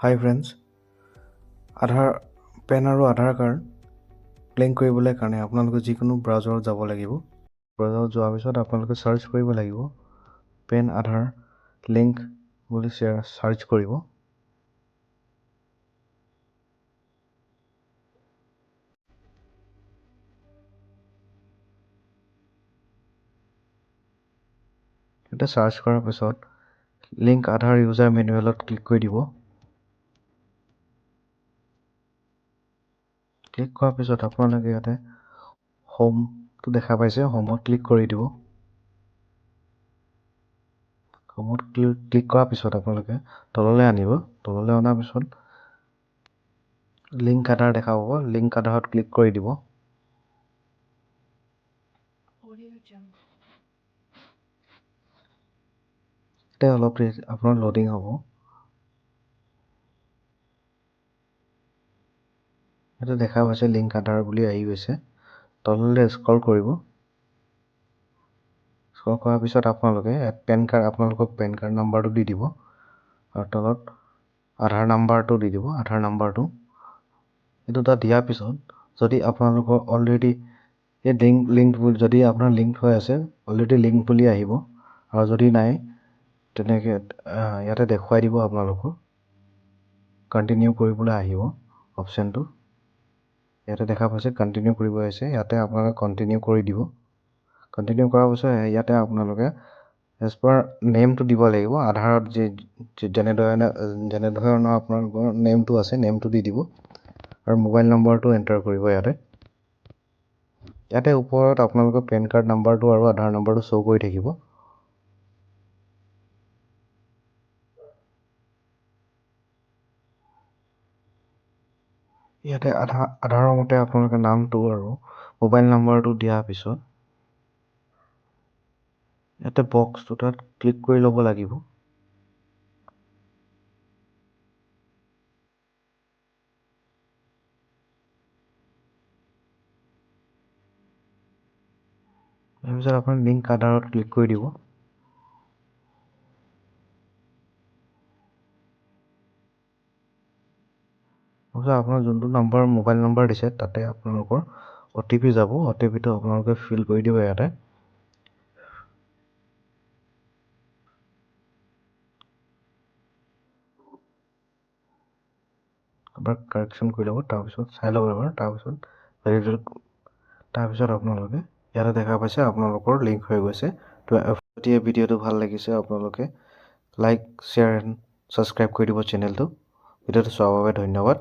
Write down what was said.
হাই friends, PAN আৰু আধাৰ card link কৰিবলৈ কাৰণে আপোনালোকে যিকোনো ব্ৰাউজাৰত যাব লাগিব। ব্ৰাউজাৰত যোৱাৰ পিছত আপোনালোকে চাৰ্চ কৰিব লাগিব পেন আধাৰ লিংক বুলি চাৰ্চ কৰিব। এটা চাৰ্চ কৰাৰ পিছত লিংক আধাৰ ইউজাৰ মেনুৱেলত ক্লিক কৰি দিব। ক্লিক কৰাৰ পিছত আপোনালোকে ইয়াতে হোমটো দেখা পাইছে, হোমত ক্লিক কৰি দিব। হোমত ক্লিক কৰাৰ পিছত আপোনালোকে তললৈ আনিব। তললৈ অনাৰ পিছত লিংক আধাৰ দেখা পাব, লিংক আধাৰত ক্লিক কৰি দিব। এতিয়া অলপ আপোনাৰ লোডিং হ'ব। ইয়াতে দেখা পাইছে লিংক আধাৰ বুলি আহি গৈছে। তললৈ স্ক্ৰল কৰিব। স্ক্ৰল কৰাৰ পিছত আপোনালোকে আপোনালোকৰ পেন কাৰ্ড নাম্বাৰটো দি দিব আৰু তলত আধাৰ নাম্বাৰটো দি দিব। আধাৰ নাম্বাৰটো এই দুটা দিয়াৰ পিছত যদি আপোনালোকৰ অলৰেডি এই লিংক যদি আপোনাৰ লিংক হৈ আছে, অলৰেডি লিংক বুলি আহিব আৰু যদি নাই তেনেকৈ ইয়াতে দেখুৱাই দিব আপোনালোকৰ কণ্টিনিউ কৰিবলৈ আহিব অপশ্যনটো। ইয়াতে দেখা পাইছে কণ্টিনিউ কৰিব আহিছে, ইয়াতে আপোনালোকে কণ্টিনিউ কৰি দিব। কণ্টিনিউ কৰাৰ পিছত ইয়াতে আপোনালোকে এজ পাৰ নেমটো দিব লাগিব। আধাৰত যেনেধৰণৰ আপোনালোকৰ নেমটো আছে নেমটো দি দিব আৰু মোবাইল নম্বৰটো এণ্টাৰ কৰিব। ইয়াতে ওপৰত আপোনালোকৰ পেন কাৰ্ড নাম্বাৰটো আৰু আধাৰ নাম্বাৰটো শ্ব' কৰি থাকিব। ইয়াতে আধাৰৰ মতে আপোনালোকে নামটো আৰু মোবাইল নম্বৰটো দিয়াৰ পিছত ইয়াতে বক্সটোত ক্লিক কৰি ল'ব লাগিব। তাৰপিছত আপুনি লিংক আধাৰত ক্লিক কৰি দিব। তাৰপিছত আপোনাৰ যোনটো মোবাইল নম্বৰ দিছে তাতে আপোনালোকৰ OTP যাব। OTPটো আপোনালোকে ফিল কৰি দিব ইয়াতে। এবাৰ কাৰেকশ্যন কৰি ল'ব, তাৰপিছত চাই ল'ব এবাৰ। তাৰপিছত আপোনালোকে ইয়াতে দেখা পাইছে আপোনালোকৰ লিংক হৈ গৈছে। তো যদি এই ভিডিঅ'টো ভাল লাগিছে আপোনালোকে লাইক, শ্বেয়াৰ এণ্ড ছাবস্ক্ৰাইব কৰি দিব চেনেলটো। ভিডিঅ'টো চোৱাৰ বাবে ধন্যবাদ।